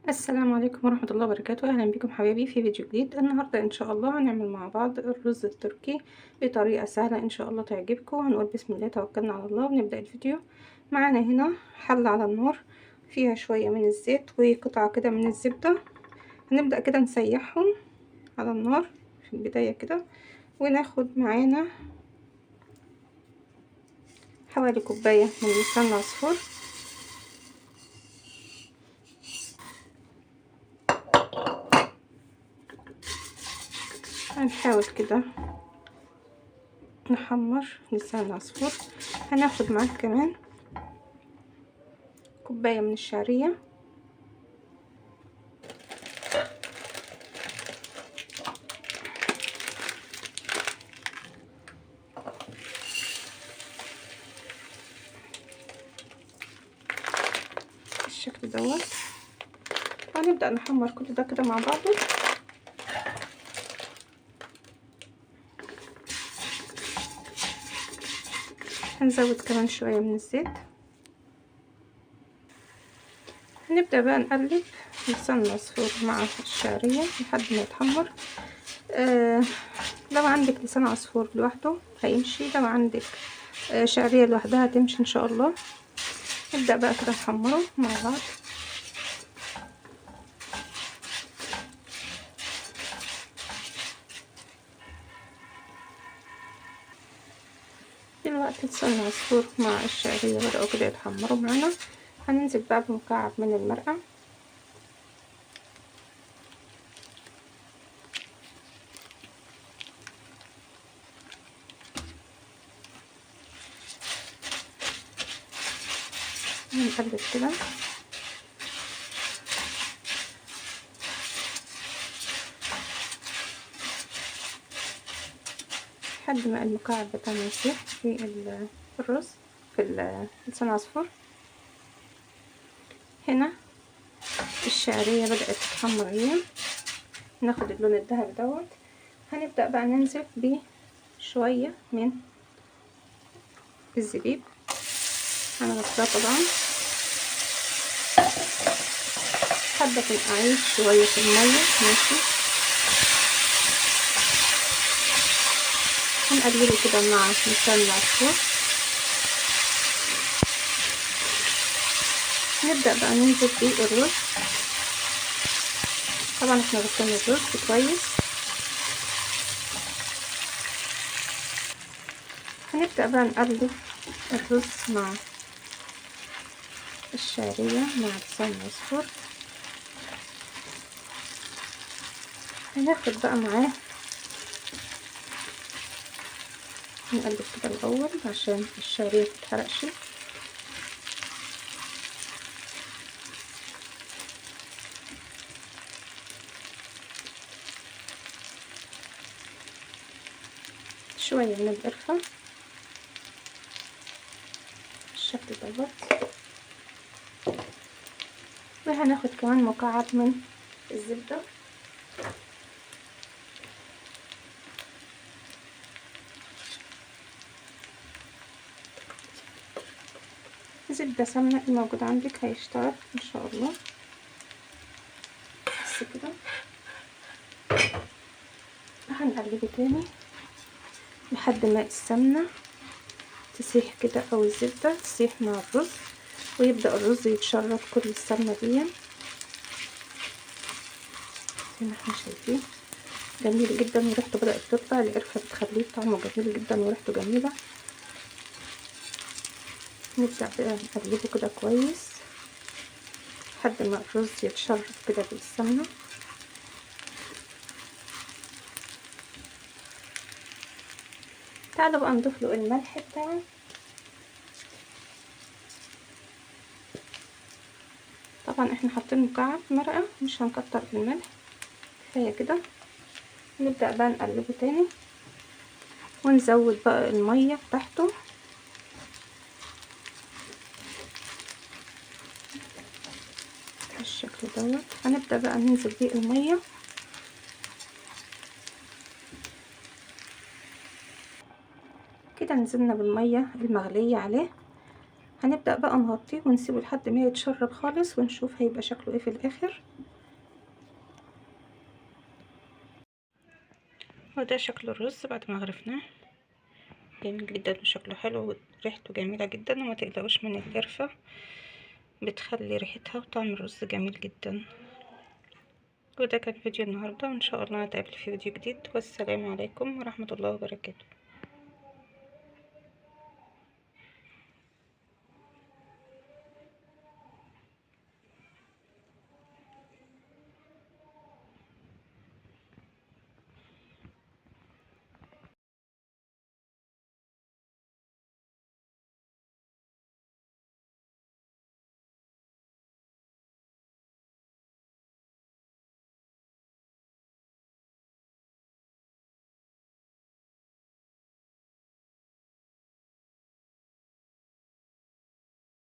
السلام عليكم ورحمة الله وبركاته، أهلا بكم حبايبي في فيديو جديد. النهاردة إن شاء الله هنعمل مع بعض الرز التركي بطريقة سهلة إن شاء الله تعجبكم. هنقول بسم الله توكلنا على الله ونبدأ الفيديو. معانا هنا حلة على النار فيها شوية من الزيت وقطعة كده من الزبدة. هنبدأ كده نسيحهم على النار في البداية كده، وناخد معانا حوالي كوباية من لسان العصفور. هنحاول كده نحمر لسان العصفور. هناخد معاه كمان كوباية من الشعرية، بالشكل دوت. وهنبدأ نحمر كل ده كده مع بعضه. هنزود كمان شوية من الزيت. هنبدأ بقى نقلب لسان العصفور مع الشعرية لحد ما يتحمر. لو عندك لسان عصفور لوحده هيمشي، لو عندك شعرية لوحدها هتمشي ان شاء الله. نبدأ بقى كده نحمره مع بعض. دلوقتي لسان العصفور مع الشعرية بدأوا كده يتحمروا معانا. هننزل بقى بمكعب من المرقة. هنقلب كده لحد ما المكعب بتاعنا يسيح في الرز في لسان العصفور. هنا الشعرية بدأت تتحمر اهي، ناخد اللون الذهبي دوت. هنبدأ بقى ننزل بشوية من الزبيب. هنغطيها طبعا حابة تنقعيه شوية في المية، ماشي. هنقلبه كده مع لسان العصفور. نبدأ بقى ننزل بالرز. طبعا احنا غطينا الرز كويس. هنبدأ بقى نقلب الرز مع الشعرية مع لسان العصفور. هناخد بقى معاه، نقلب كده الأول عشان الشعرية متتحرقش. شوية من القرفة بالشكل دوت. وهناخد كمان مكعب من الزبدة. زبدة سمنة الموجود عندك هيشتغل ان شاء الله. بس كده هنقلبه تاني لحد ما السمنة تسيح كده او الزبدة تسيح مع الرز، ويبدأ الرز يتشرب كل السمنة دي زي ما احنا شايفين. جميل جدا وريحته بدأت تطلع. القرفة بتخليه طعمه جميل جدا وريحته جميلة. نبدأ بقى نقلبه كده كويس لحد ما الرز يتشرب كده بالسمنة. تعالوا بقى نضيف له الملح بتاعه. طبعا احنا حاطين مكعب مرقة، مش هنكتر في الملح، كفايه كده. نبدأ بقى نقلبه تاني ونزود بقى المية بتاعته. بالشكل دوت. هنبدأ بقى ننزل بيه المية كده. نزلنا بالمية المغلية عليه. هنبدأ بقى نغطيه ونسيبه لحد ما يتشرب خالص ونشوف هيبقى شكله ايه في الاخر. وده شكل الرز بعد ما غرفناه، جميل جدا وشكله حلو وريحته جميلة جدا، وما تقلقوش من القرفة، بتخلي ريحتها وطعم الرز جميل جدا. وده كان فيديو النهاردة، وان شاء الله نتقابل في فيديو جديد، والسلام عليكم ورحمة الله وبركاته.